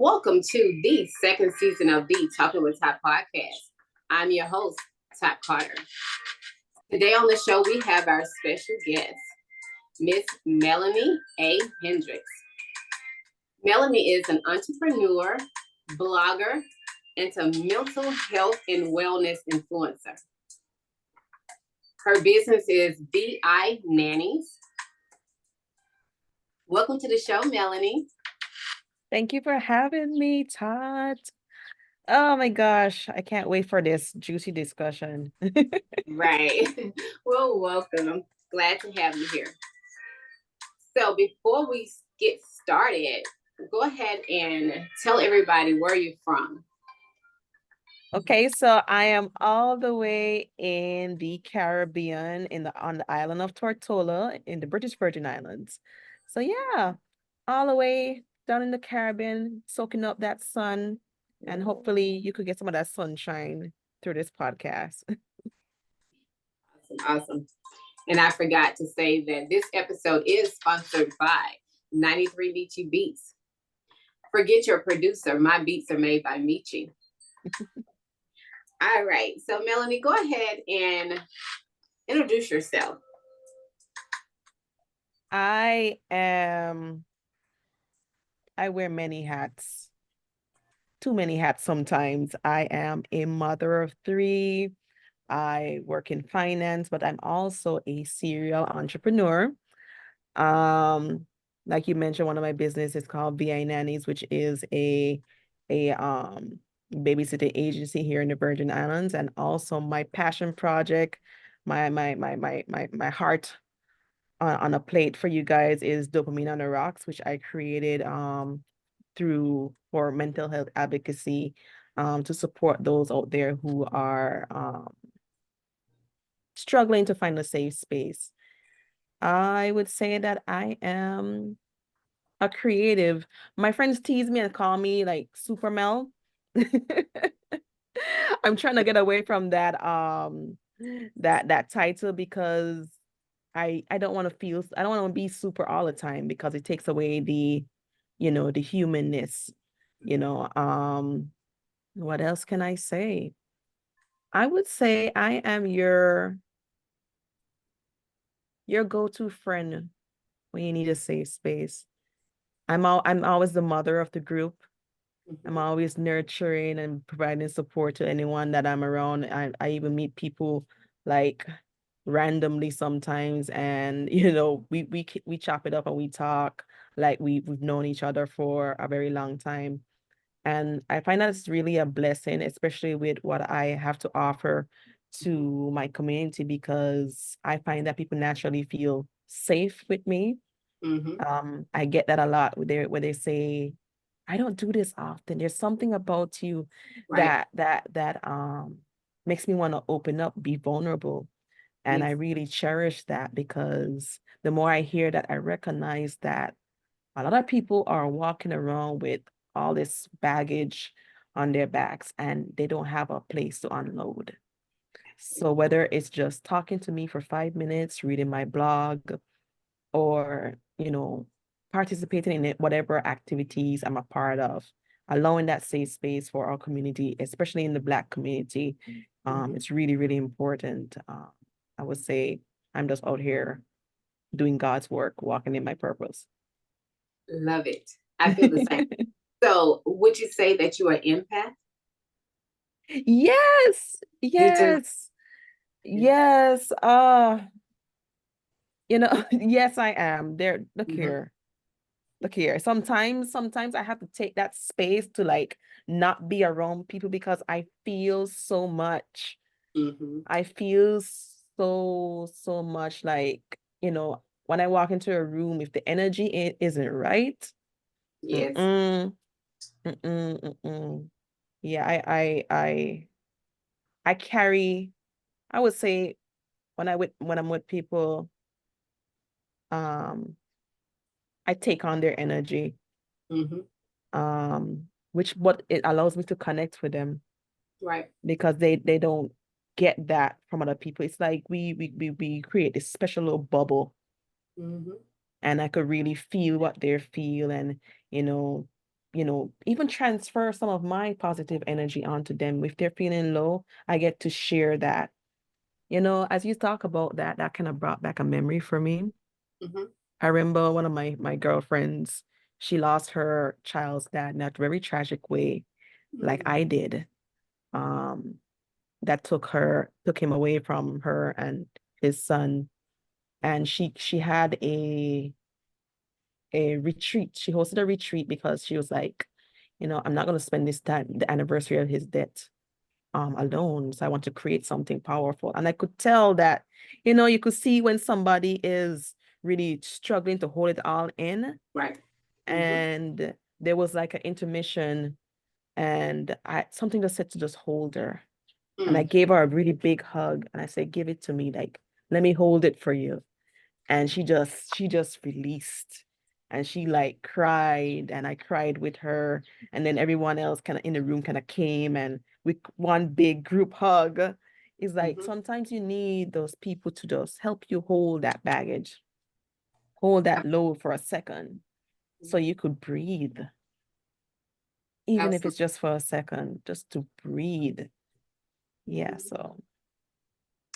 Welcome to the second season of the Talking with Top podcast. I'm your host, Top Carter. Today on the show, we have our special guest, Miss Meloney A. Hendricks. Meloney is an entrepreneur, blogger, and a mental health and wellness influencer. Her business is BI Nannies. Welcome to the show, Meloney. Thank you for having me, Todd. Oh my gosh, I can't wait for this juicy discussion. Right. Well, welcome. I'm glad to have you here. So before we get started, go ahead and tell everybody where you're from. Okay, so I am all the way in the Caribbean, on the island of Tortola in the British Virgin Islands. So yeah, all the way down in the Caribbean, soaking up that sun, and hopefully you could get some of that sunshine through this podcast. Awesome. And I forgot to say that this episode is sponsored by 93 Michi Beats. Forget your producer. My beats are made by Michi. All right. So, Meloney, go ahead and introduce yourself. I wear many hats, too many hats sometimes. I am a mother of three. I work in finance, but I'm also a serial entrepreneur. Um, like you mentioned, one of my business is called VI Nannies, which is a babysitting agency here in the Virgin Islands, and also my passion project, my heart on a plate for you guys is Dopamine on the Rocks, which I created through for mental health advocacy to support those out there who are struggling to find a safe space. I would say that I am a creative. My friends tease me and call me like Super Mel. I'm trying to get away from that title because I don't want to feel, I don't want to be super all the time because it takes away the humanness, you know. What else can I say? I would say I am your go-to friend when you need a safe space. I'm always the mother of the group. I'm always nurturing and providing support to anyone that I'm around. I even meet people like randomly sometimes, and we chop it up and we talk like we've known each other for a very long time. And I find that it's really a blessing, especially with what I have to offer to my community, because I find that people naturally feel safe with me. I get that a lot where they say, I don't do this often. There's something about you Right. that makes me want to open up, be vulnerable. And Yes. I really cherish that because the more I hear that, I recognize that a lot of people are walking around with all this baggage on their backs and they don't have a place to unload. So whether it's just talking to me for 5 minutes, reading my blog, or participating in whatever activities I'm a part of, allowing that safe space for our community, especially in the Black community, it's really, really important. I would say I'm just out here doing God's work, walking in my purpose. Love it. I feel the same. So, would you say that you are empath? Yes, You do. yes, yes. Yes, I am. There, look Mm-hmm. here. Look here. Sometimes I have to take that space to like not be around people because I feel so much. Mm-hmm. I feel so much like, when I walk into a room, if the energy isn't right, Yes. mm-mm, mm-mm, mm-mm. Yeah, I carry, I would say when I'm with people, um, I take on their energy, Mm-hmm. which what it allows me to connect with them Right. because they don't get that from other people. It's like we create this special little bubble, Mm-hmm. and I could really feel what they feel, and you know even transfer some of my positive energy onto them. If they're feeling low, I get to share that. As you talk about that, that kind of brought back a memory for me. Mm-hmm. I remember one of my girlfriends, she lost her child's dad in a very tragic way, like I did. Um, that took him away from her and his son. And she had a retreat. She hosted a retreat because she was like, I'm not gonna spend this time, the anniversary of his death, alone. So I want to create something powerful. And I could tell that, you could see when somebody is really struggling to hold it all in. Right. Mm-hmm. And there was like an intermission, and something just said to just hold her. And I Mm. gave her a really big hug, and I said, give it to me, like, let me hold it for you. And she just released, and she like cried, and I cried with her. And then everyone else kind of in the room kind of came, and with one big group hug. It's like Mm-hmm. sometimes you need those people to just help you hold that baggage, hold that load for a second, so you could breathe, even if Absolutely. it's just for a second, just to breathe. Yeah, Mm-hmm. so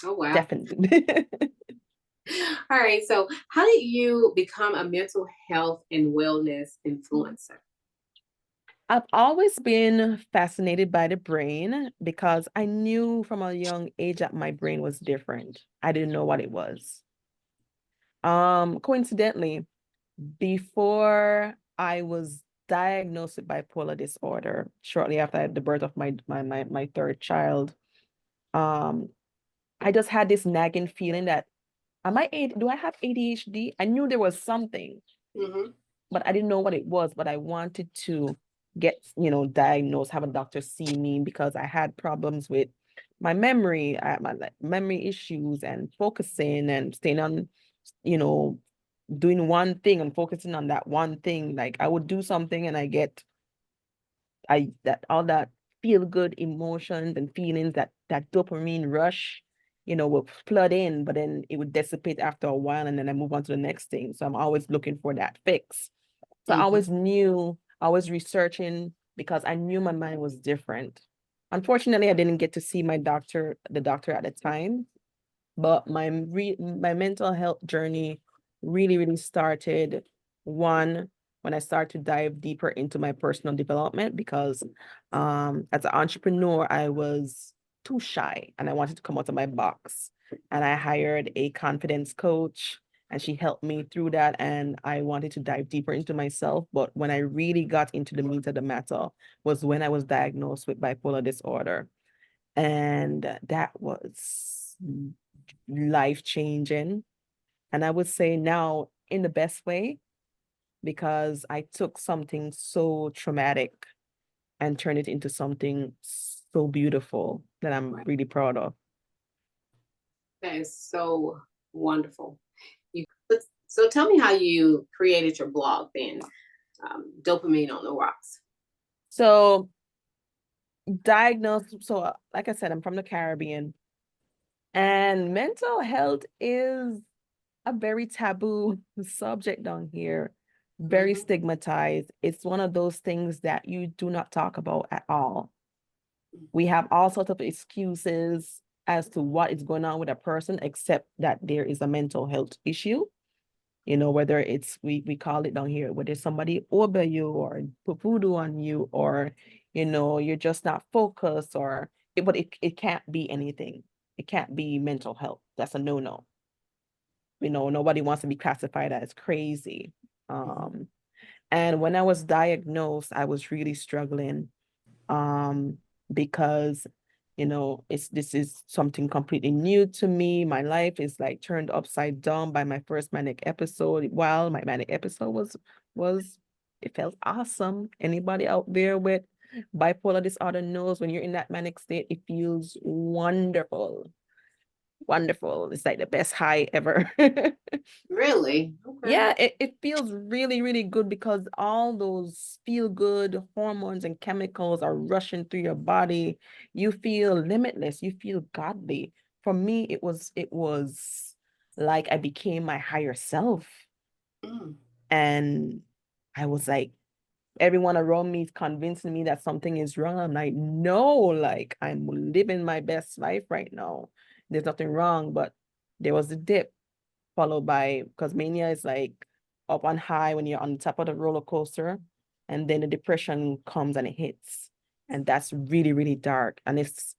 Oh, wow. definitely. All right. So, how did you become a mental health and wellness influencer? I've always been fascinated by the brain because I knew from a young age that my brain was different. I didn't know what it was. Coincidentally, before I was diagnosed with bipolar disorder, shortly after I had the birth of my third child, um, I just had this nagging feeling that do I have ADHD? I knew there was something, Mm-hmm. but I didn't know what it was. But I wanted to get, diagnosed, have a doctor see me because I had problems with my memory, I had my like, memory issues and focusing and staying on, you know, doing one thing and focusing on that one thing. Like I would do something and that all that feel good emotions and feelings, that dopamine rush, would flood in, but then it would dissipate after a while, and then I move on to the next thing. So I'm always looking for that fix. So I Mm-hmm. always knew, I was researching because I knew my mind was different. Unfortunately, I didn't get to see the doctor at the time, but my mental health journey really, really started when I started to dive deeper into my personal development because as an entrepreneur, I was too shy and I wanted to come out of my box. And I hired a confidence coach, and she helped me through that. And I wanted to dive deeper into myself. But when I really got into the meat of the matter was when I was diagnosed with bipolar disorder. And that was life changing. And I would say now in the best way, because I took something so traumatic and turned it into something so beautiful that I'm Right. really proud of. That is so wonderful. You so tell me how you created your blog then, Dopamine on the Rocks. So diagnosed, so like I said, I'm from the Caribbean, and mental health is a very taboo subject down here, very Mm-hmm. stigmatized. It's one of those things that you do not talk about at all. We have all sorts of excuses as to what is going on with a person, except that there is a mental health issue. Whether it's we call it down here, whether somebody over you or put voodoo on you, or you're just not focused, but it can't be anything. It can't be mental health. That's a no-no. Nobody wants to be classified as crazy. Mm-hmm. Um, and when I was diagnosed, I was really struggling, because this is something completely new to me. My life is like turned upside down by my first manic episode. While my manic episode was it felt awesome. Anybody out there with bipolar disorder knows when you're in that manic state, it feels wonderful. Wonderful. It's like the best high ever. Really? Okay. Yeah, it feels really, really good because all those feel good hormones and chemicals are rushing through your body. You feel limitless. You feel godly. For me, it was like I became my higher self. Mm. And I was like everyone around me is convincing me that something is wrong. I'm like, no, like I'm living my best life right now. There's nothing wrong, but there was a dip followed by, because mania is like up on high when you're on the top of the roller coaster, and then the depression comes and it hits, and that's really, really dark. And it's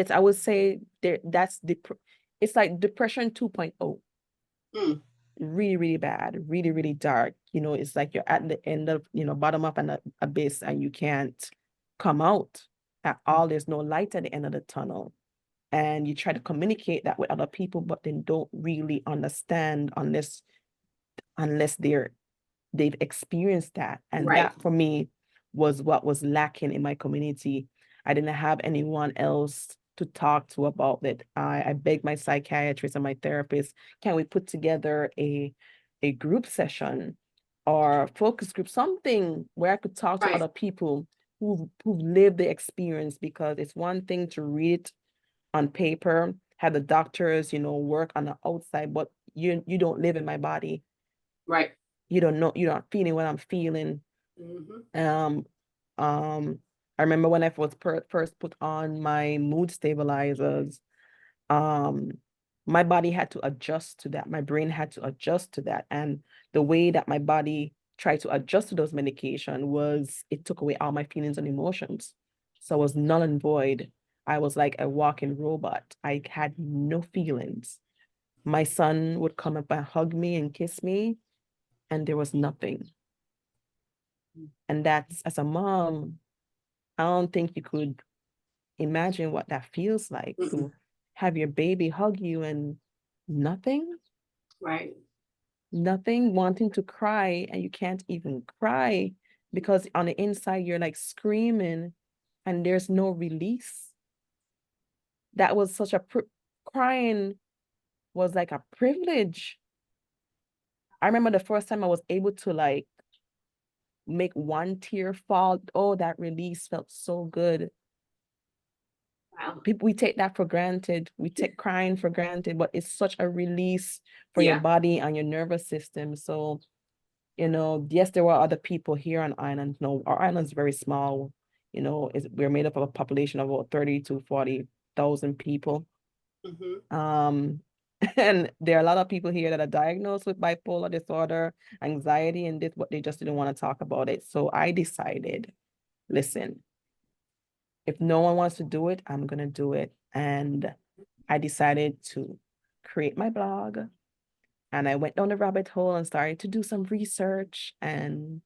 I would say there that's it's like depression 2.0. Mm. Really, really bad, really, really dark. It's like you're at the end of, bottom of an abyss and you can't come out at all. There's no light at the end of the tunnel. And you try to communicate that with other people, but they don't really understand unless they've experienced that. And Right. that for me was what was lacking in my community. I didn't have anyone else to talk to about it. I begged my psychiatrist and my therapist, can we put together a group session or focus group, something where I could talk to Right. other people who've lived the experience, because it's one thing to read on paper, have the doctors, work on the outside, but you don't live in my body. Right. You don't know, you're not feeling what I'm feeling. Mm-hmm. Um, I remember when I first put on my mood stabilizers, um, my body had to adjust to that. My brain had to adjust to that. And the way that my body tried to adjust to those medication was it took away all my feelings and emotions. So I was null and void. I was like a walking robot. I had no feelings. My son would come up and hug me and kiss me, and there was nothing. And that's, as a mom, I don't think you could imagine what that feels like Mm-mm. to have your baby hug you and nothing, Right. nothing, wanting to cry, and you can't even cry because on the inside you're like screaming and there's no release. That was such a crying was like a privilege. I remember the first time I was able to like make one tear fall. Oh, that release felt so good. Wow. People, we take that for granted. We take crying for granted, but it's such a release for your Yeah. body and your nervous system. So, yes, there were other people here on island. No, our island's very small. We're made up of a population of about 30 to 40,000 people. Mm-hmm. Um, and there are a lot of people here that are diagnosed with bipolar disorder, anxiety, and this, but they just didn't want to talk about it. So I decided, listen, if no one wants to do it, I'm gonna do it. And I decided to create my blog, and I went down the rabbit hole and started to do some research. And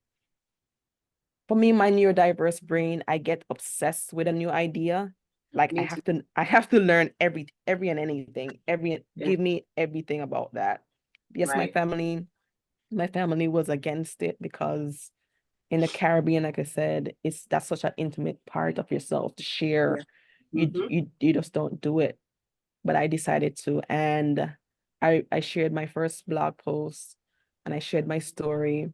for me, my neurodiverse brain, I get obsessed with a new idea. Like I Me too. have to, I have to learn every and anything, Yeah. give me everything about that. Yes, Right. my family was against it because in the Caribbean, like I said, that's such an intimate part of yourself to share. Yeah. Mm-hmm. You just don't do it. But I decided to, and I shared my first blog post, and I shared my story,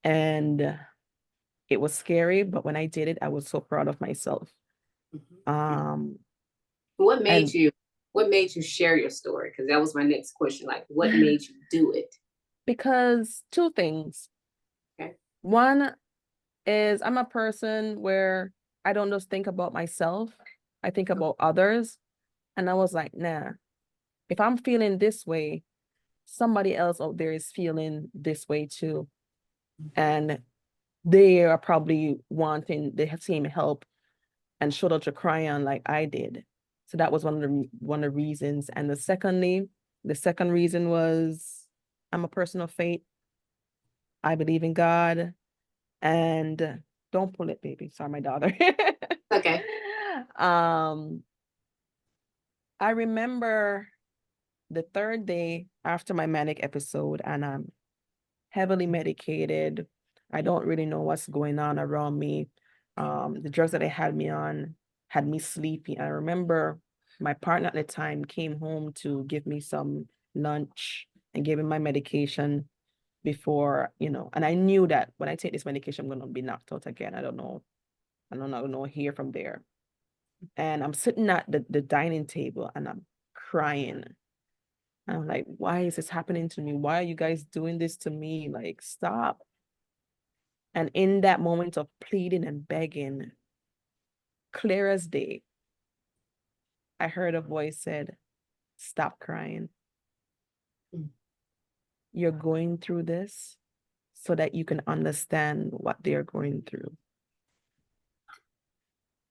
and it was scary, but when I did it, I was so proud of myself. Mm-hmm. Um, What made and you what made you share your story? Because that was my next question. Like, what made you do it? because two things. Okay. One is I'm a person where I don't just think about myself, I think about others. And I was like, nah, if I'm feeling this way, somebody else out there is feeling this way too. And they are probably wanting the same help and shoulder to cry on like I did. So that was one of the reasons. And the second reason was I'm a person of faith. I believe in God. And don't pull it, baby. Sorry, my daughter. Okay. um, I remember the third day after my manic episode, and I'm heavily medicated. I don't really know what's going on around me. The drugs that they had me on had me sleepy. I remember my partner at the time came home to give me some lunch and gave me my medication before, and I knew that when I take this medication, I'm going to be knocked out again. I don't know. I don't know here from there. And I'm sitting at the dining table and I'm crying. I'm like, why is this happening to me? Why are you guys doing this to me? Like, stop. And in that moment of pleading and begging, clear as day, I heard a voice said, stop crying. You're going through this so that you can understand what they're going through.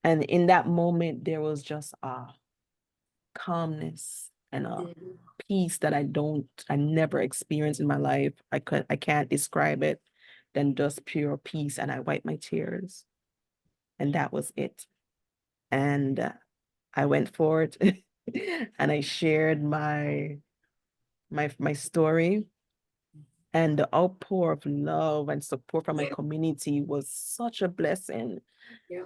And in that moment, there was just a calmness and a peace that I never experienced in my life. I can't describe it than just pure peace. And I wiped my tears. And that was it. And I went forward and I shared my story. And the outpour of love and support from my community was such a blessing. Yeah.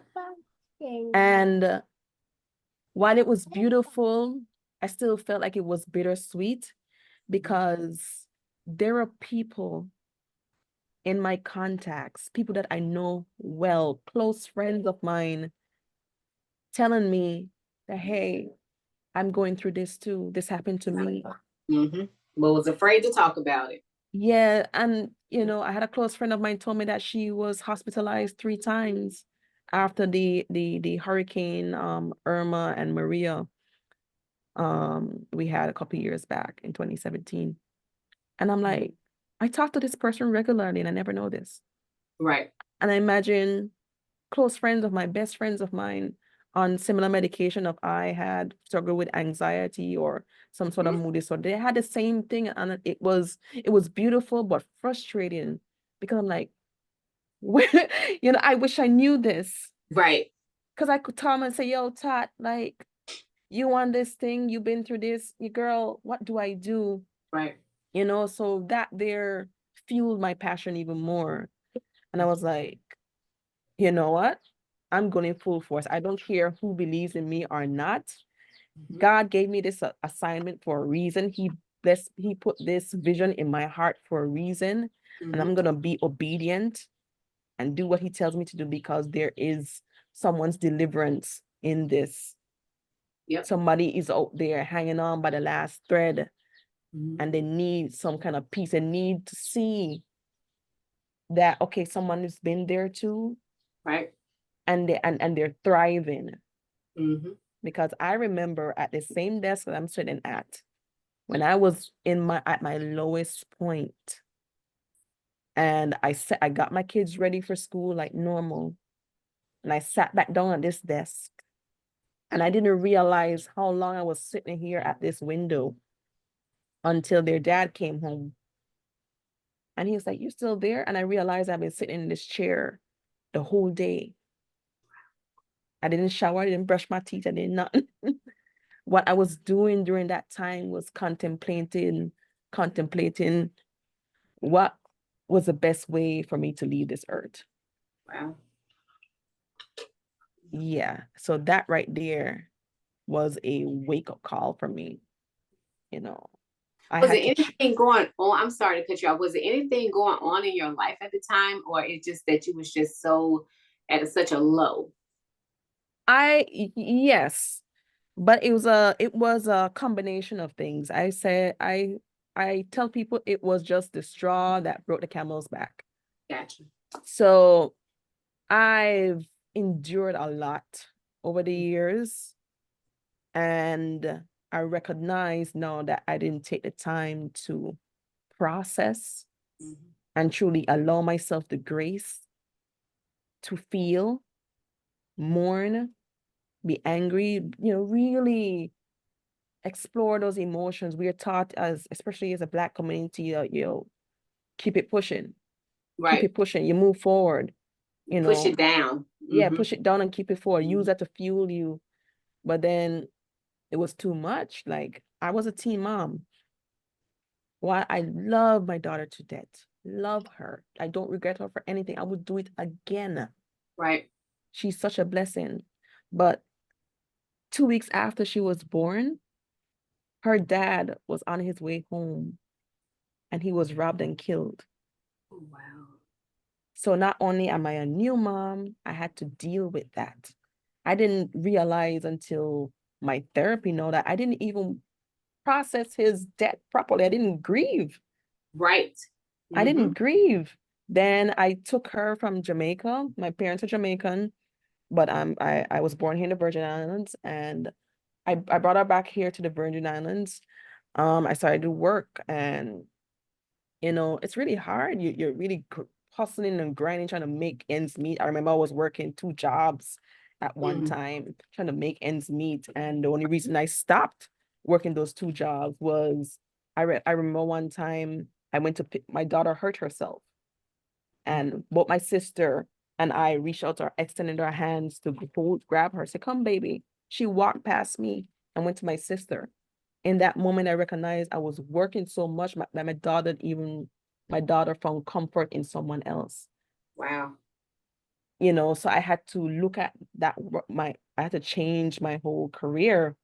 And while it was beautiful, I still felt like it was bittersweet because there are people in my contacts, people that I know well, close friends of mine, telling me that, hey, I'm going through this too. This happened to me. Mm-hmm. But was afraid to talk about it. Yeah. And, you know, I had a close friend of mine told me that she was hospitalized 3 times after the hurricane Irma and Maria we had a couple years back in 2017. And I'm like, I talk to this person regularly and I never know this. Right. And I imagine close friends of mine, best friends of mine on similar medication of I had struggled with anxiety or some sort of mood disorder. They had the same thing and it was beautiful but frustrating because I'm like, you know, I wish I knew this. Right. Because I could tell them and say, yo, Tat, like, you want this thing, you've been through this, you girl, what do I do? Right. You know, so that there fueled my passion even more. And I was like, you know what? I'm going in full force. I don't care who believes in me or not. God gave me this assignment for a reason. He put this vision in my heart for a reason. And I'm going to be obedient and do what he tells me to do because there is someone's deliverance in this. Yep. Somebody is out there hanging on by the last thread and they need some kind of peace. They need to see that, okay, someone has been there too. Right. And they're thriving. Mm-hmm. Because I remember at the same desk that I'm sitting at, when I was at my lowest point, and I got my kids ready for school like normal, and I sat back down at this desk, and I didn't realize how long I was sitting here at this window until their dad came home. And he was like, "You still there?" And I realized I've been sitting in this chair the whole day. I didn't shower, I didn't brush my teeth, I did nothing. What I was doing during that time was contemplating what was the best way for me to leave this earth. Wow. Yeah. So that right there was a wake-up call for me. You know, Was there anything going on? I'm sorry to cut you off. Was there anything going on in your life at the time, or it's just that you was just so at such a low? Yes, but it was a combination of things. I tell people it was just the straw that broke the camel's back. Gotcha. So I've endured a lot over the years, and I recognize now that I didn't take the time to process and truly allow myself the grace to feel, mourn, be angry, really explore those emotions. We are taught especially as a Black community, keep it pushing, Right. keep it pushing, you move forward, push it down. Yeah, push it down and keep it forward. Use that to fuel you. But then it was too much. Like, I was a teen mom. Why I love my daughter to death. Love her. I don't regret her for anything. I would do it again. Right. She's such a blessing. But 2 weeks after she was born, her dad was on his way home and he was robbed and killed. Oh, wow. So not only am I a new mom, I had to deal with that. I didn't realize until my therapy know that I didn't even process his death properly. I didn't grieve. Right. I didn't grieve Then I took her from Jamaica. My parents are Jamaican, but I was born here in the Virgin Islands, and I brought her back here to the Virgin Islands. I started to work, and it's really hard. You're really hustling and grinding, trying to make ends meet. I remember I was working two jobs at one time, trying to make ends meet. And the only reason I stopped working those two jobs was I remember one time I went to pick my daughter hurt herself. And both my sister and I reached out to her, extended our hands to grab her, say, "Come, baby." She walked past me and went to my sister. In that moment, I recognized I was working so much that my daughter found comfort in someone else. Wow. So I had to look at that. I had to change my whole career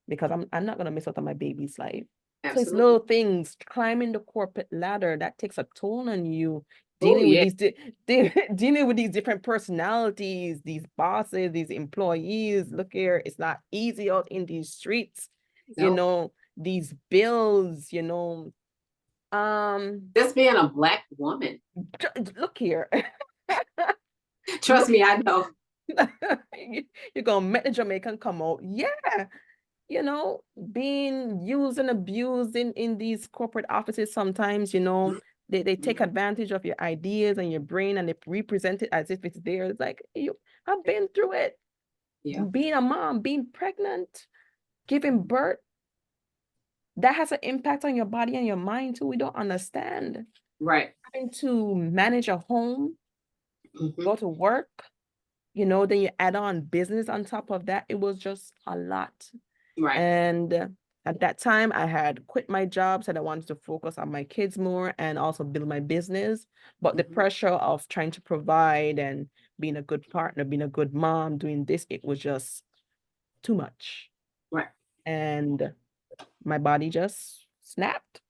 because I'm not gonna miss out on my baby's life. So it's Absolutely. little things, climbing the corporate ladder that takes a toll on you, Oh, dealing with yeah. dealing with these different personalities, these bosses, these employees. Look here, it's not easy out in these streets, No. these bills, Just being a Black woman. look here. Trust me, I know. You're gonna make the Jamaican come out. Yeah, being used and abused in these corporate offices sometimes, they take advantage of your ideas and your brain, and they represent it as if it's theirs. It's like, I've been through it. Yeah. Being a mom, being pregnant, giving birth, that has an impact on your body and your mind too. We don't understand. Right. Having to manage a home, go to work, then you add on business on top of that. It was just a lot. Right. And at that time, I had quit my job, said I wanted to focus on my kids more and also build my business. But the pressure of trying to provide and being a good partner, being a good mom, doing this, it was just too much. Right. And my body just snapped.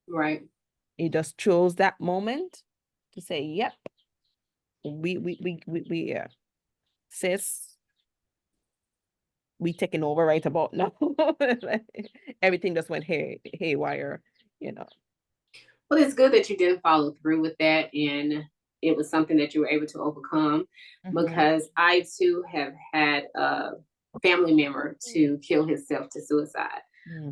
Right. It just chose that moment to say, "Yep, sis, we taking over right about now." Everything just went haywire, Well, it's good that you didn't follow through with that, and it was something that you were able to overcome, because I too have had a family member to kill himself to suicide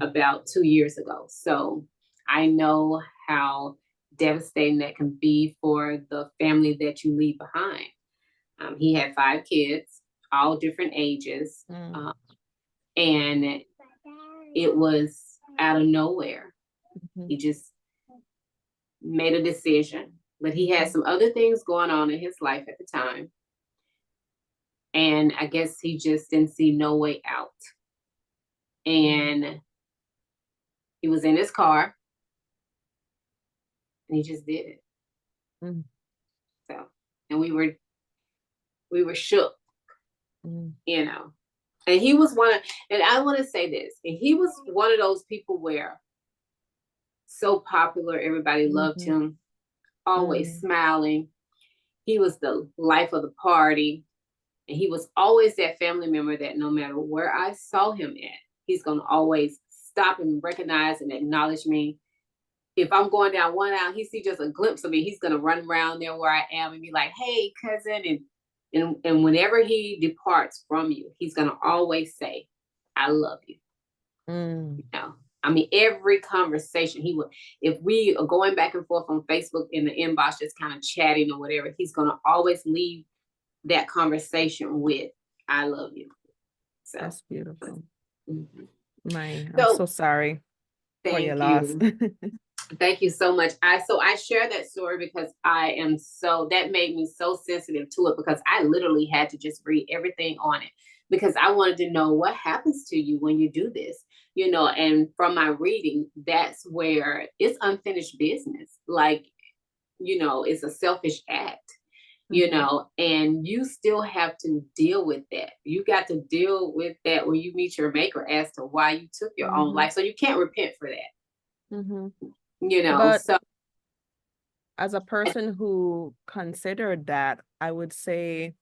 about 2 years ago. So I know how devastating that can be for the family that you leave behind. He had 5 kids, all different ages, and it was out of nowhere. He just made a decision, but he had some other things going on in his life at the time. And I guess he just didn't see no way out. And he was in his car and he just did it. So, and we were shook, And he was and I want to say this, and he was one of those people where so popular, everybody loved him, always smiling. He was the life of the party. And he was always that family member that no matter where I saw him at, he's going to always stop and recognize and acknowledge me. If I'm going down one aisle, he see just a glimpse of me, he's going to run around there where I am and be like, "Hey, cousin." And whenever he departs from you, he's going to always say, "I love you." I mean, every conversation he would, if we are going back and forth on Facebook in the inbox, just kind of chatting or whatever, he's going to always leave that conversation with, "I love you." So that's beautiful. I'm So so sorry for your loss. Thank you so much. I share that story because that made me so sensitive to it, because I literally had to just read everything on it, because I wanted to know what happens to you when you do this, and from my reading, that's where it's unfinished business. Like, it's a selfish act, and you still have to deal with that. You got to deal with that when you meet your maker as to why you took your own life. So you can't repent for that. But So as a person who considered that, I would say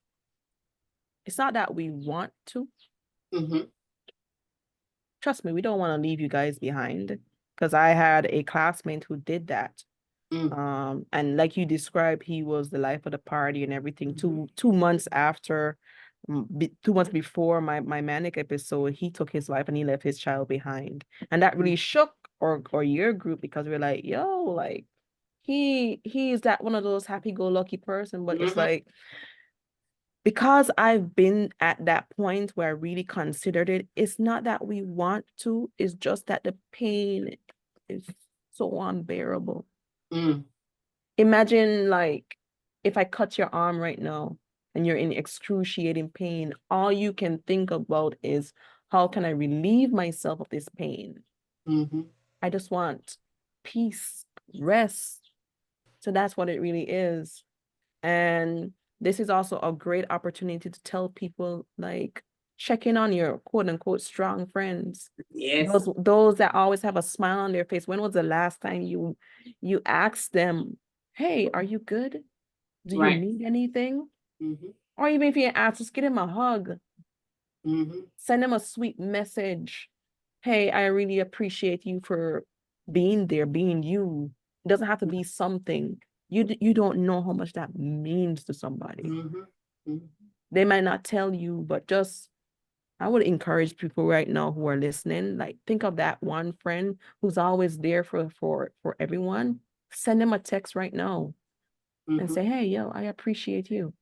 it's not that we want to. Trust me, we don't want to leave you guys behind, because I had a classmate who did that. And like you described, he was the life of the party and everything. 2 months after, 2 months before my manic episode, he took his life and he left his child behind. And that really shook or your group, because we're like, yo, like he's that one of those happy-go-lucky person, but it's like, because I've been at that point where I really considered it, it's not that we want to, it's just that the pain is so unbearable. Imagine, like, if I cut your arm right now and you're in excruciating pain, all you can think about is, how can I relieve myself of this pain? I just want peace, rest. So that's what it really is. And this is also a great opportunity to tell people, like, check in on your quote unquote strong friends. Yes. Those that always have a smile on their face. When was the last time you asked them, hey, are you good? Do you need anything? Or even if you ask, just give them a hug. Send them a sweet message. Hey, I really appreciate you for being there, being you. It doesn't have to be something. You don't know how much that means to somebody. They might not tell you, but just, I would encourage people right now who are listening, like, think of that one friend who's always there for everyone. Send them a text right now and say, hey, yo, I appreciate you.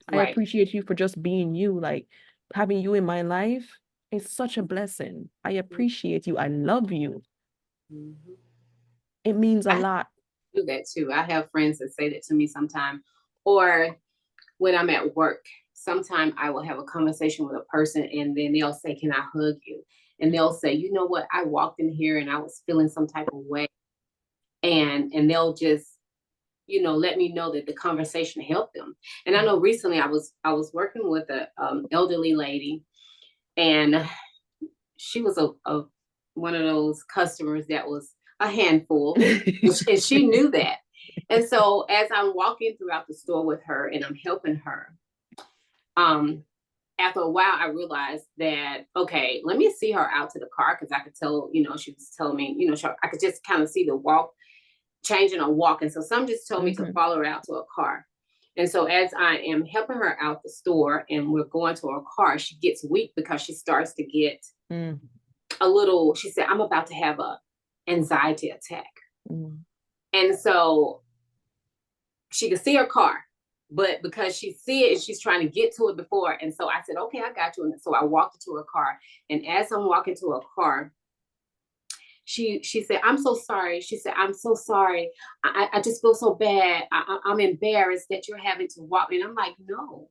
I appreciate you for just being you. Like, having you in my life is such a blessing. I appreciate you. I love you. It means a lot. Do that too. I have friends that say that to me sometimes, or when I'm at work, sometimes I will have a conversation with a person and then they'll say, can I hug you? And they'll say, you know what, I walked in here and I was feeling some type of way. And they'll just, let me know that the conversation helped them. And I know recently I was working with a elderly lady, and she was a one of those customers that was a handful, and she knew that. And so as I'm walking throughout the store with her and I'm helping her, after a while, I realized that, okay, let me see her out to the car, because I could tell, she was telling me, I could just kind of see the walk changing or walking. So some just told me to follow her out to a car. And so as I am helping her out the store and we're going to her car, she gets weak because she starts to get a little, she said, I'm about to have a anxiety attack. And so she could see her car, but because she see it, she's trying to get to it before. And so I said, okay, I got you. And so I walked to her car. And as I'm walking to her car, she said, I'm so sorry. She said, I'm so sorry. I just feel so bad. I'm embarrassed that you're having to walk. And I'm like, no.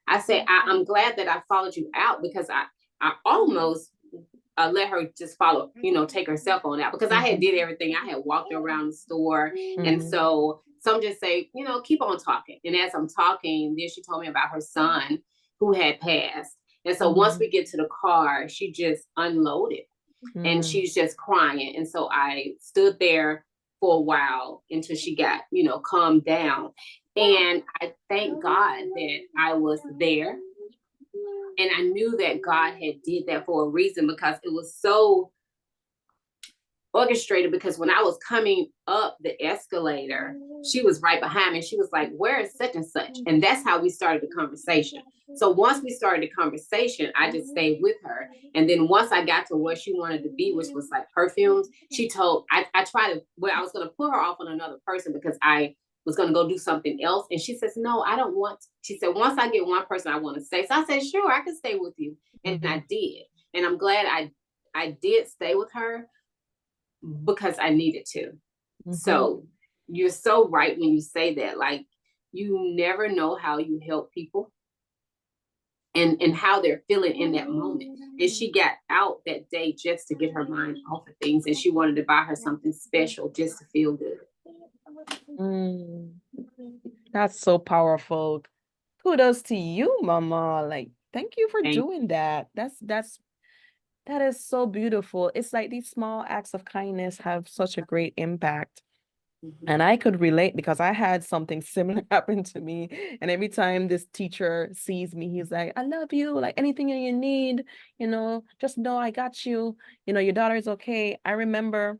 I said, I'm glad that I followed you out, because I almost let her just follow, take her cell phone out, because I had did everything. I had walked around the store. And so some just say, keep on talking. And as I'm talking, then she told me about her son who had passed. And so once we get to the car, she just unloaded and she's just crying. And so I stood there for a while until she got, calmed down. And I thank God that I was there. And I knew that God had did that for a reason, because it was so orchestrated. Because when I was coming up the escalator, she was right behind me. She was like, where is such and such? And that's how we started the conversation. So once we started the conversation, I just stayed with her. And then once I got to where she wanted to be, which was like perfumes, she told, I tried to, well, I was going to put her off on another person because I was going to go do something else. And she says, no, I don't want to. She said, once I get one person I want to stay. So I said, sure, I can stay with you. And I did. And I'm glad I did stay with her, because I needed to. So you're so right when you say that. Like, you never know how you help people and how they're feeling in that moment. And she got out that day just to get her mind off of things. And she wanted to buy her something special just to feel good. That's so powerful. Kudos to you, Mama. Like, thank you for doing that. That is so beautiful. It's like these small acts of kindness have such a great impact. And I could relate, because I had something similar happen to me. And every time this teacher sees me, he's like, I love you. Like, anything you need, just know I got you. Your daughter is okay. I remember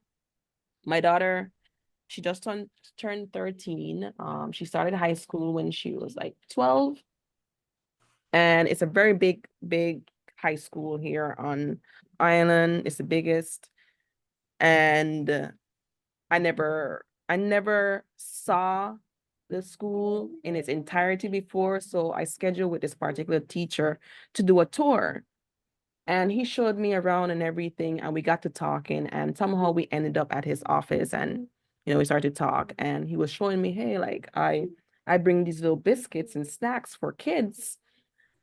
my daughter She just turned 13. She started high school when she was like 12. And it's a very big high school here on island. It's the biggest. And I never saw the school in its entirety before. So I scheduled with this particular teacher to do a tour. And he showed me around and everything, and we got to talking, and somehow we ended up at his office, and we started to talk, and he was showing me, hey, like I bring these little biscuits and snacks for kids,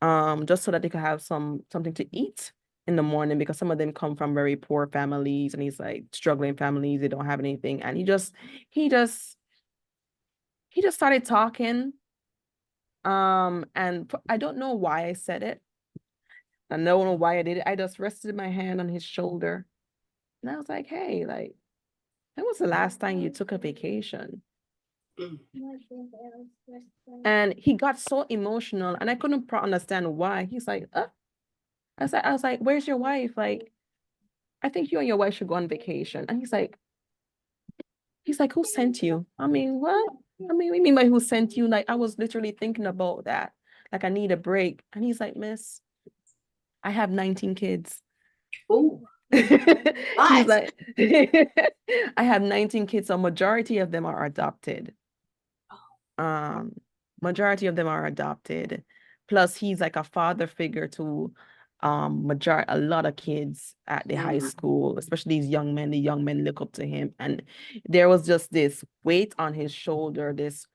just so that they could have something to eat in the morning, because some of them come from very poor families, and he's like struggling families, they don't have anything. And he just started talking. And I don't know why I said it. I don't know why I did it. I just rested my hand on his shoulder. And I was like, hey, like, when was the last time you took a vacation? Mm. And he got so emotional, and I couldn't understand why. He's like, I was like, where's your wife? Like, I think you and your wife should go on vacation. And he's like, who sent you? I mean, what? I mean, what do you mean by who sent you? Like, I was literally thinking about that. Like, I need a break. And he's like, miss, I have 19 kids. Oh, He's like, I have 19 kids, so majority of them are adopted. Um, Majority of them are adopted. Plus, he's like a father figure to a lot of kids at the high school, especially these young men. The young men look up to him, and there was just this weight on his shoulder, this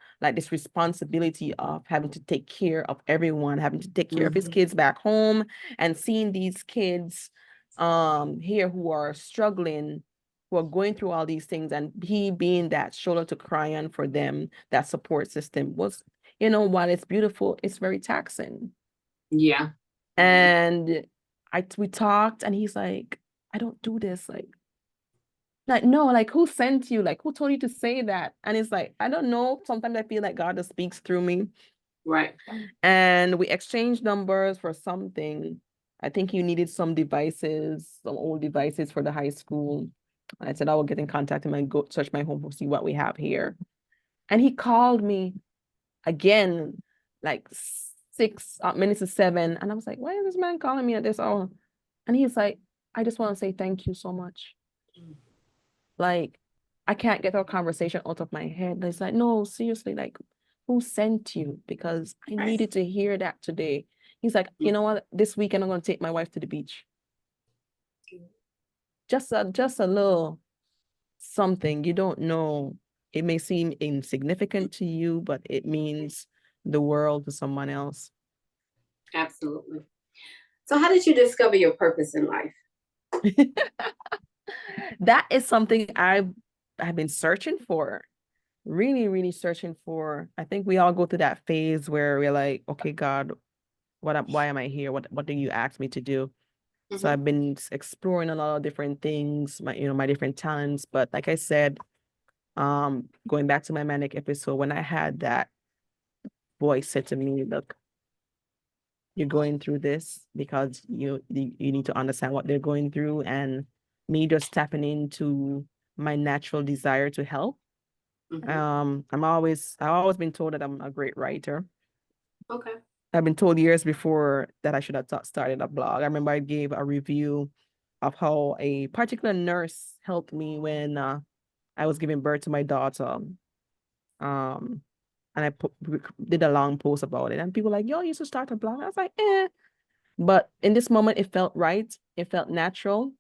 responsibility of having to take care of everyone, having to take care of his kids back home, and seeing these kids here who are struggling, who are going through all these things, and he being that shoulder to cry on for them, that support system was, while it's beautiful, it's very taxing. yeah. And we talked, and he's like, I don't do this. Like, no, like, who sent you? Like, who told you to say that? And it's like, I don't know. Sometimes I feel like God just speaks through me. Right. And we exchanged numbers for something. I think you needed some old devices for the high school. I said I will get in contact with him and go search my home to see what we have here. And he called me again, like 6 minutes to 7. And I was like, why is this man calling me at this hour? And he's like, I just want to say thank you so much. Like, I can't get our conversation out of my head. And it's like, no, seriously, like, who sent you? Because I needed to hear that today. He's like, you know what? This weekend I'm going to take my wife to the beach. Just a little something. You don't know. It may seem insignificant to you, but it means the world to someone else. Absolutely. So how did you discover your purpose in life? That is something I've been searching for. Really, really searching for. I think we all go through that phase where we're like, okay, God, why am I here? What do you ask me to do? So I've been exploring a lot of different things, my different talents. But like I said, going back to my manic episode, when I had that voice said to me, look, you're going through this because you need to understand what they're going through. And me just tapping into my natural desire to help. I've always been told that I'm a great writer. Okay. I've been told years before that I should have started a blog. I remember I gave a review of how a particular nurse helped me when I was giving birth to my daughter. And I did a long post about it, and people were like, yo, you should start a blog. I was like, eh. But in this moment, it felt right. It felt natural.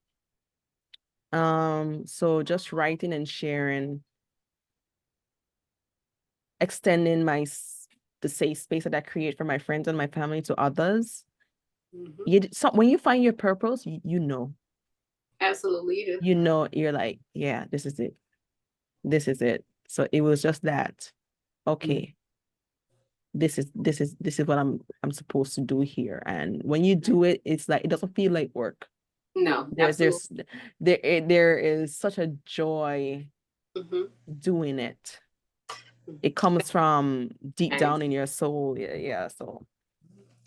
So just writing and sharing, extending the safe space that I create for my friends and my family to others. When you find your purpose, you know. Absolutely, you do. You know, you're like, yeah, this is it. This is it. So it was just that, okay, this is what I'm supposed to do here. And when you do it, it's like, it doesn't feel like work. No, There is such a joy doing it. It comes from deep down in your soul. Yeah. So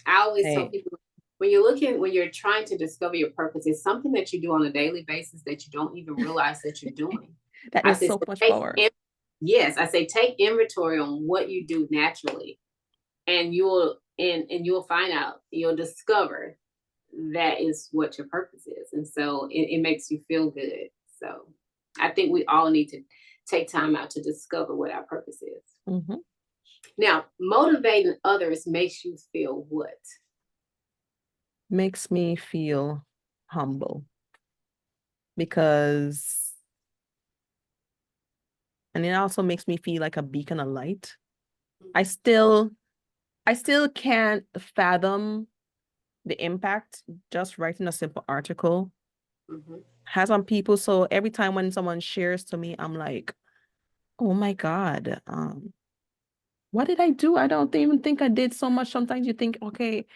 I always tell people, when you're trying to discover your purpose, it's something that you do on a daily basis that you don't even realize that you're doing. that is so much power. Yes, I say take inventory on what you do naturally, and you'll find out, you'll discover that is what your purpose is. And so it makes you feel good. So I think we all need to take time out to discover what our purpose is. Mm-hmm. Now, motivating others makes you feel what? Makes me feel humble because, and it also makes me feel like a beacon of light. I still can't fathom the impact just writing a simple article Mm-hmm. has on people. So every time when someone shares to me, I'm like, oh my God, what did I do? I don't even think I did so much. Sometimes you think, okay,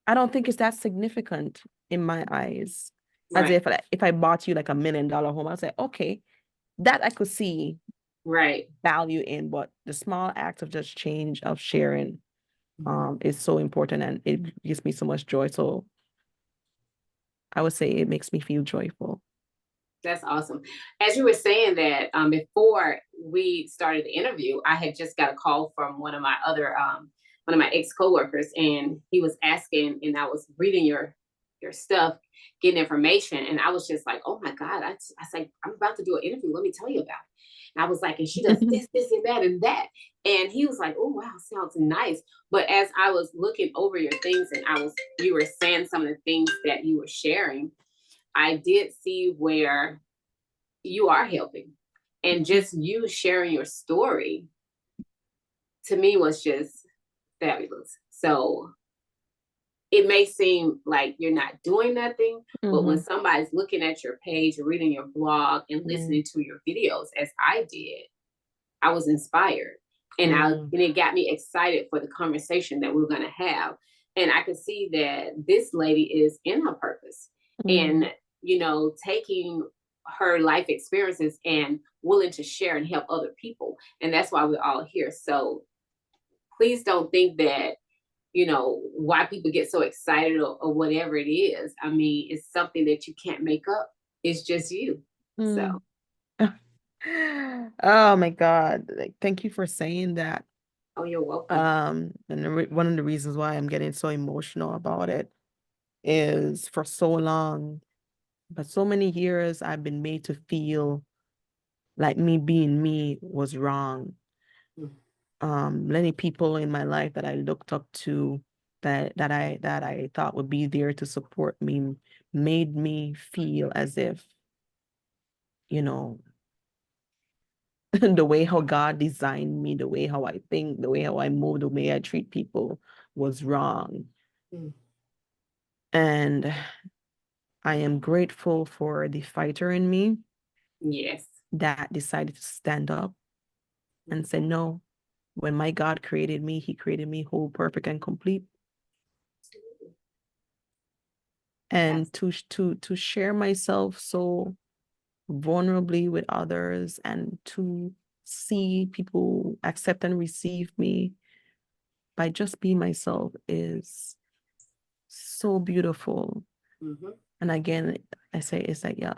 I don't think it's that significant in my eyes. As Right. if I bought you like $1 million home, I'd say, okay, that I could see Right. value in, but the small act of just change of sharing is so important, and it gives me so much joy. So I would say it makes me feel joyful. That's awesome. As you were saying that, before we started the interview, I had just got a call from one of my ex coworkers, and he was asking, and I was reading your stuff, getting information, and I was just like, oh my God, I said, I'm about to do an interview. Let me tell you about it. And I was like, and she does this, this, and that. And he was like, oh wow, sounds nice. But as I was looking over your things, and you were saying some of the things that you were sharing, I did see where you are helping. And just you sharing your story to me was just fabulous. So it may seem like you're not doing nothing, but when somebody's looking at your page or reading your blog and listening to your videos, as I did, I was inspired. And it got me excited for the conversation that we're going to have. And I could see that this lady is in her purpose and, taking her life experiences and willing to share and help other people. And that's why we're all here. So please don't think that, why people get so excited or whatever it is. I mean, it's something that you can't make up. It's just you. So. Oh my God. Like, thank you for saying that. Oh, you're welcome. And one of the reasons why I'm getting so emotional about it is for so long, but so many years, I've been made to feel like me being me was wrong. Many people in my life that I looked up to, that I thought would be there to support me, made me feel as if, the way how God designed me, the way how I think, the way how I move, the way I treat people was wrong. And I am grateful for the fighter in me. Yes. That decided to stand up and say, no, when my God created me, he created me whole, perfect, and complete. And to share myself so vulnerably with others, and to see people accept and receive me by just being myself is so beautiful. And again, I say it's like, yeah,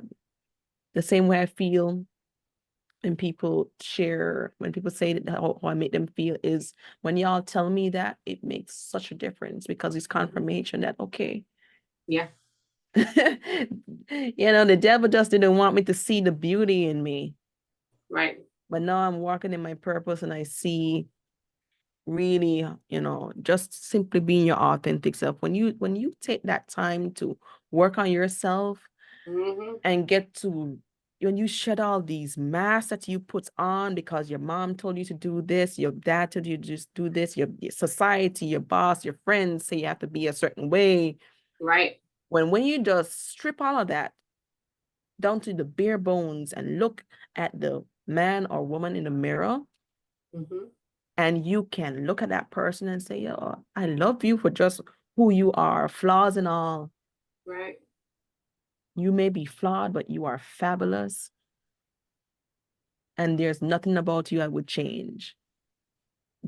the same way I feel when people say that how I make them feel is when y'all tell me that, it makes such a difference, because it's confirmation that, okay. Yeah. The devil just didn't want me to see the beauty in me. Right. But now I'm walking in my purpose, and I see really, just simply being your authentic self. When you take that time to work on yourself and when you shed all these masks that you put on because your mom told you to do this, your dad told you to just do this, your society, your boss, your friends say you have to be a certain way. Right. When you just strip all of that down to the bare bones and look at the man or woman in the mirror, and you can look at that person and say, oh, I love you for just who you are, flaws and all. Right. You may be flawed, but you are fabulous. And there's nothing about you I would change.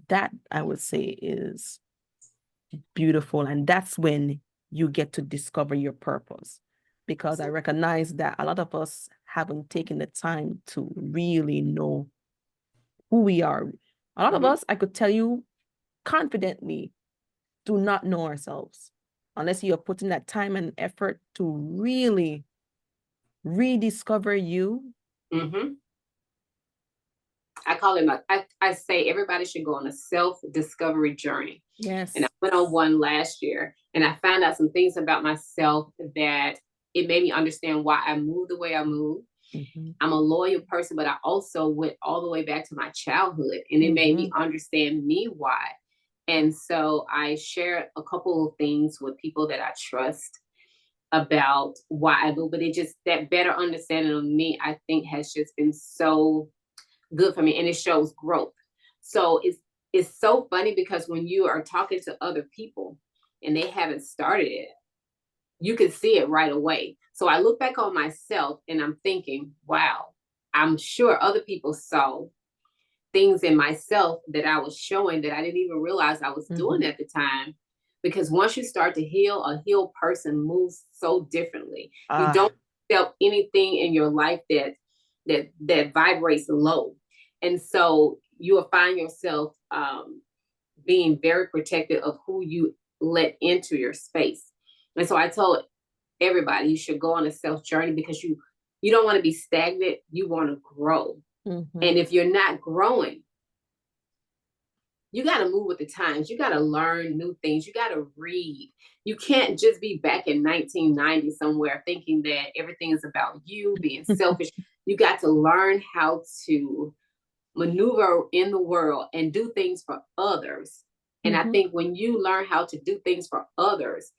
That, I would say, is beautiful. And that's when you get to discover your purpose. Because I recognize that a lot of us haven't taken the time to really know who we are. A lot of us, I could tell you confidently, do not know ourselves unless you're putting that time and effort to really rediscover you. I call it I say everybody should go on a self-discovery journey. Yes. And I went on one last year and I found out some things about myself that it made me understand why I moved the way I moved. I'm a loyal person, but I also went all the way back to my childhood, and it made me understand me why. And so I shared a couple of things with people that I trust about why I do, but it just, that better understanding of me, I think has just been so good for me, and it shows growth. So it's so funny because when you are talking to other people and they haven't started it, you can see it right away. So I look back on myself and I'm thinking, wow, I'm sure other people saw things in myself that I was showing that I didn't even realize I was doing at the time. Because once you start to heal, a healed person moves so differently. You don't feel anything in your life that vibrates low. And so you will find yourself being very protective of who you let into your space. And so I told everybody you should go on a self journey because you don't want to be stagnant. You want to grow. And if you're not growing, you got to move with the times. You got to learn new things. You got to read. You can't just be back in 1990 somewhere thinking that everything is about you being selfish. You got to learn how to maneuver in the world and do things for others. And I think when you learn how to do things for others,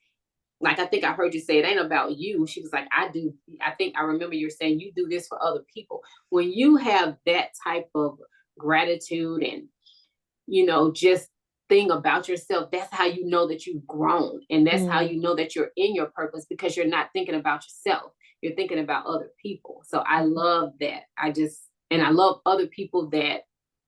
like I think I heard you say, it ain't about you. She was like, I think I remember you're saying you do this for other people. When you have that type of gratitude and, just thing about yourself, that's how you know that you've grown. And that's how you know that you're in your purpose, because you're not thinking about yourself. You're thinking about other people. So I love that. And I love other people that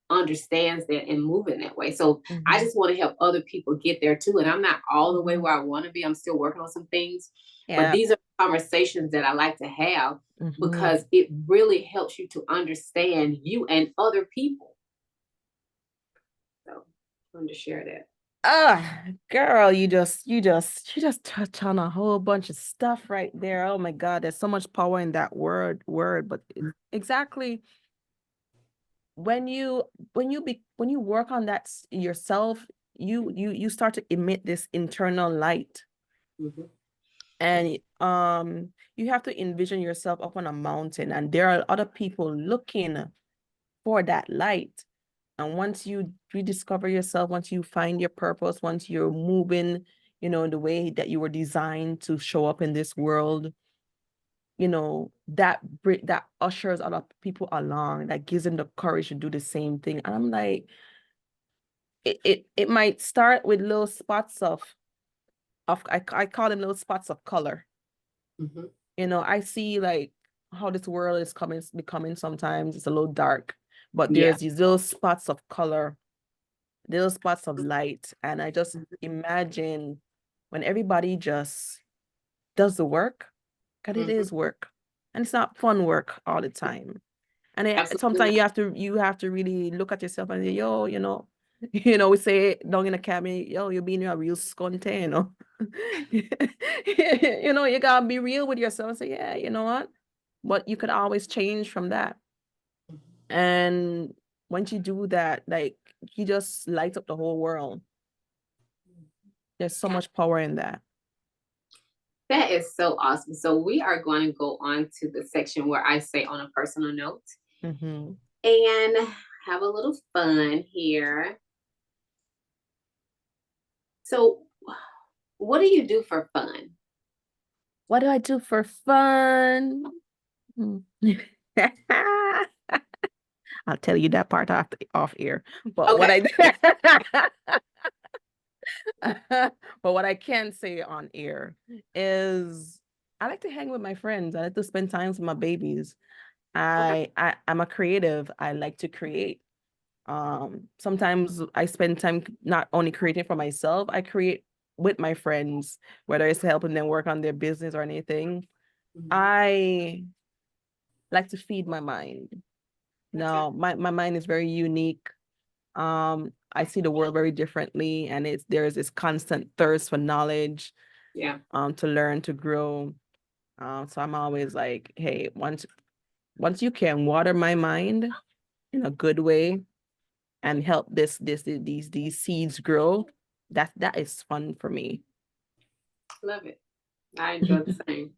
understands that and move in that way. So I just want to help other people get there too. And I'm not all the way where I want to be. I'm still working on some things. But these are conversations that I like to have because it really helps you to understand you and other people. So I wanted to share that. Girl, you just touch on a whole bunch of stuff right there. Oh my God, there's so much power in that word, but exactly when you work on that yourself, you start to emit this internal light. And you have to envision yourself up on a mountain, and there are other people looking for that light. And once you rediscover yourself, once you find your purpose, once you're moving, the way that you were designed to show up in this world, that ushers other people along, that gives them the courage to do the same thing. And I'm like, it might start with little spots of I call them little spots of color. I see like how this world is becoming sometimes it's a little dark, but there's these little spots of color, little spots of light. And I just imagine when everybody just does the work, because it is work, and it's not fun work all the time. And sometimes you have to really look at yourself and say, yo, we say down in the cabin, yo, you're being a real sconte, you gotta be real with yourself and say, yeah, you know what? But you could always change from that. And once you do that, like, you just light up the whole world. There's so much power in that. That is so awesome. So we are going to go on to the section where I say on a personal note and have a little fun here. So what do you do for fun? What do I do for fun? I'll tell you that part off air. But what but what I can say on air is I like to hang with my friends. I like to spend time with my babies. I'm a creative. I like to create. Sometimes I spend time not only creating for myself, I create with my friends, whether it's helping them work on their business or anything. I like to feed my mind. Okay. No, my mind is very unique. I see the world very differently, and there's this constant thirst for knowledge, Yeah. to learn, to grow. So I'm always like, hey, once you can water my mind in a good way and help these seeds grow, that is fun for me. Love it. I enjoy the same.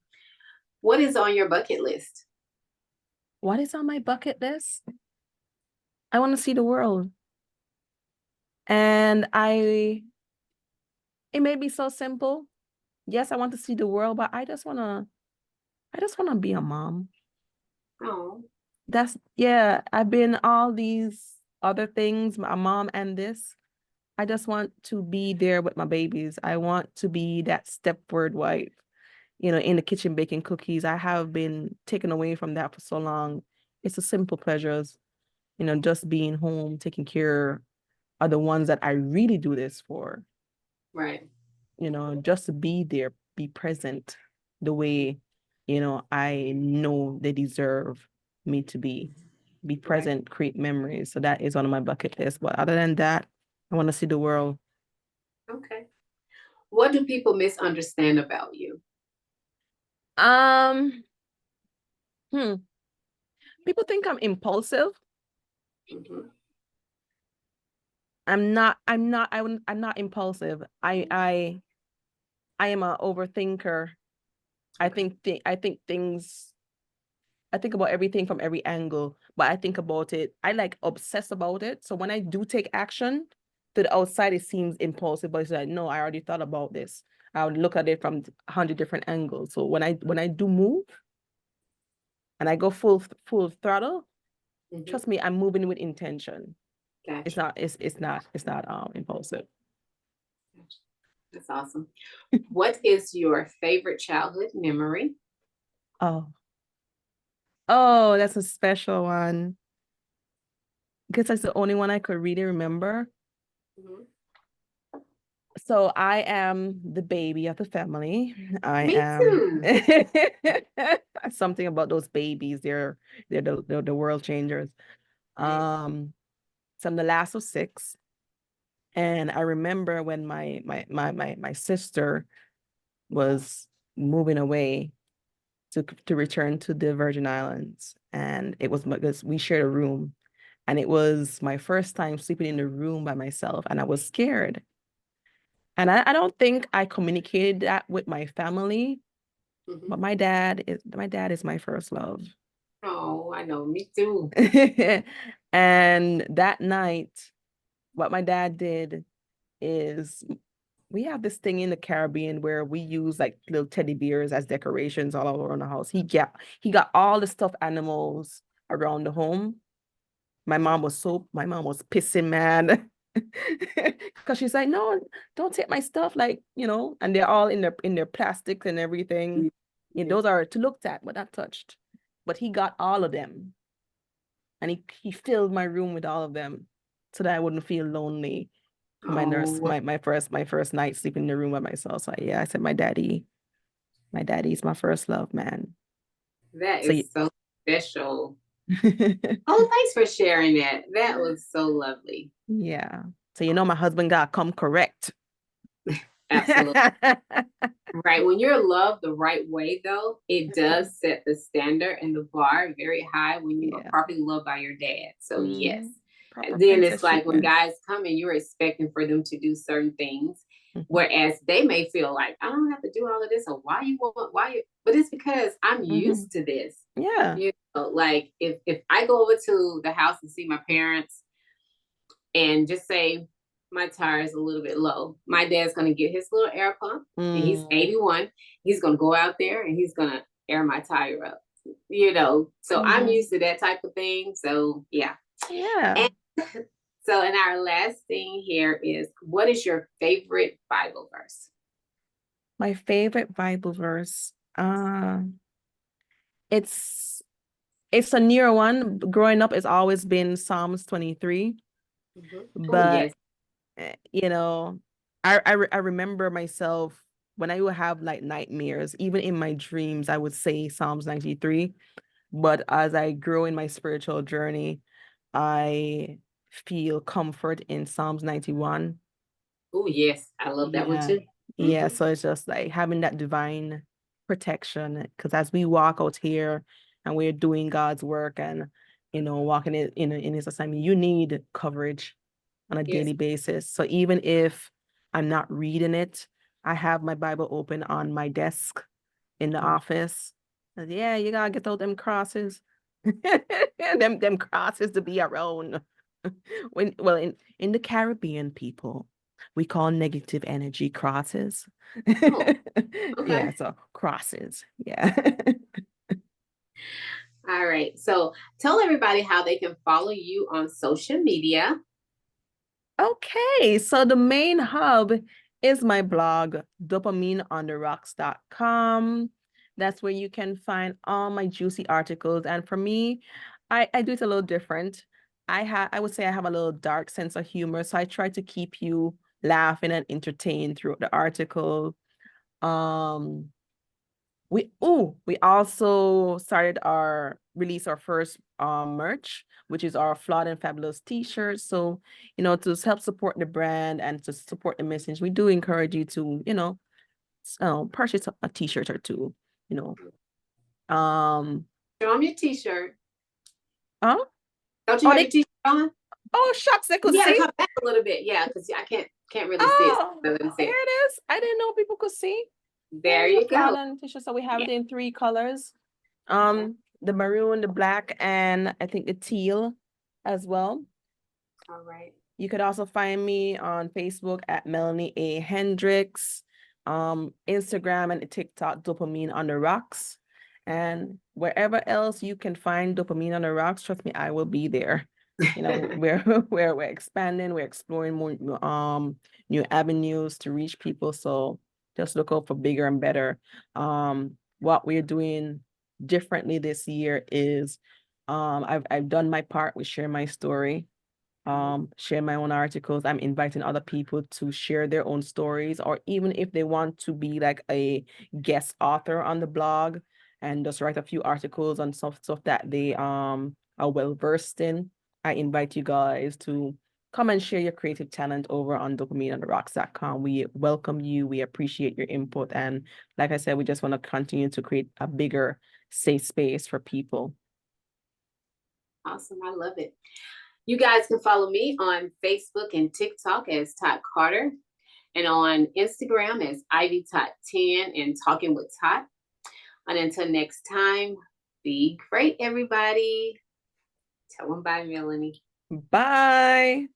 What is on your bucket list? What is on my bucket list? I want to see the world. And it may be so simple. Yes, I want to see the world, but I just wanna be a mom. Oh, Yeah, I've been all these other things, a mom and this. I just want to be there with my babies. I want to be that stepward wife, in the kitchen baking cookies. I have been taken away from that for so long. It's the simple pleasures, just being home, taking care are the ones that I really do this for, right. just to be there, be present the way, I know they deserve me to be Right. present, create memories. So that is on my bucket list. But other than that, I want to see the world. Okay. What do people misunderstand about you? Um, hmm. People think I'm impulsive. Mhm. I'm not impulsive. I am a overthinker. Okay. I think about everything from every angle, but I think about it, I like obsess about it. So when I do take action, to the outside it seems impulsive, but it's like, no, I already thought about this. I would look at it from 100 different angles. So when I do move and I go full throttle, Mhm. trust me, I'm moving with intention. It's Gotcha. not, it's not impulsive. Gotcha. That's awesome. What is your favorite childhood memory? Oh, oh, that's a special one. Because that's the only one I could really remember. Mhm. So I am the baby of the family. I Me am too. something about those babies. They're the world changers. Right. So I'm the last of six. And I remember when my sister was moving away to return to the Virgin Islands. And it was because we shared a room. And it was my first time sleeping in the room by myself. And I was scared. And I don't think I communicated that with my family, but Mhm. my dad is my first love. Oh, I know. Me too. And that night, what my dad did is we have this thing in the Caribbean where we use like little teddy bears as decorations all around the house. He got all the stuffed animals around the home. My mom was pissing mad because she's like, no, don't take my stuff, like, and they're all in their plastics and everything. Yeah. Those are to look at, but not touched. But he got all of them, and he filled my room with all of them, so that I wouldn't feel lonely for Oh, my first night sleeping in the room by myself. So yeah, I said my daddy's my first love, man. that So is so special. Oh, thanks for sharing that. That was so lovely. yeah. So my husband got come correct. Absolutely. Right. When you're loved the right way, though, it does set the standard and the bar very high when you are Yeah. properly loved by your dad. So, yes. Mhm. Proper And then princess it's like when treatment. guys come and you're expecting for them to do certain things, Mhm. whereas they may feel like, I don't have to do all of this, or why you, but it's because I'm Mhm. used to this. Yeah. Like if I go over to the house and see my parents and just say my tire is a little bit low. My dad's gonna get his little air pump, and he's Mm. 81. He's gonna go out there and he's gonna air my tire up. So I'm Mhm. used to that type of thing. So yeah. Yeah. And so, and our last thing here is, what is your favorite Bible verse? My favorite Bible verse. It's it's a newer one. Growing up, it's always been Psalms 23. Mhm. Oh But yes. you know, I remember myself when I would have like nightmares, even in my dreams, I would say Psalms 93. But as I grow in my spiritual journey, I feel comfort in Psalms 91. Oh, yes. I love that one Yeah. too. Yeah. So it's just like having that divine protection. Because as we walk out here and we're doing God's work and, walking in his assignment, you need coverage on a Yes. daily basis. So even if I'm not reading it, I have my Bible open on my desk in the office. And yeah, you gotta get those them crosses. them crosses to be around. In the Caribbean, people, we call negative energy crosses. Oh, okay. Yeah, so crosses. Yeah. All right. So tell everybody how they can follow you on social media. Okay, so the main hub is my blog, dopamineontherocks.com. That's where you can find all my juicy articles. And for me, I do it a little different. I would say I have a little dark sense of humor, so I try to keep you laughing and entertained throughout the article. Um, we also started our release our first merch, which is our Flawed and Fabulous t-shirt. So, to help support the brand and to support the message, we do encourage you to, purchase a t-shirt or two, you know. Show them your t-shirt. Oh, Don't you oh, have your t-shirt on? shucks, they could You gotta see. come back a little bit. Yeah, because I can't really see it. Oh, So let me see there it. it is. I didn't know people could see. There Here's your you go. Flawed t-shirt. So we have Yeah. it in 3 colors. The maroon, the black, and I think the teal as well. All right. You could also find me on Facebook at Meloney A. Hendricks, Instagram and TikTok, Dopamine on the Rocks. And wherever else you can find Dopamine on the Rocks, trust me, I will be there. We're expanding, we're exploring more new avenues to reach people. So just look out for bigger and better. What we're doing differently this year is I've done my part with Share My Story, share my own articles. I'm inviting other people to share their own stories, or even if they want to be like a guest author on the blog and just write a few articles on stuff that they are well versed in. I invite you guys to come and share your creative talent over on dopamineontherocks.com. We welcome you. We appreciate your input. And like I said, we just want to continue to create a bigger safe space for people. Awesome. I love it. You guys can follow me on Facebook and TikTok as Tot Carter, and on Instagram as Ivy Tot 10 and Talking with Tot. And until next time, be great, everybody. Tell them bye, Meloney. Bye.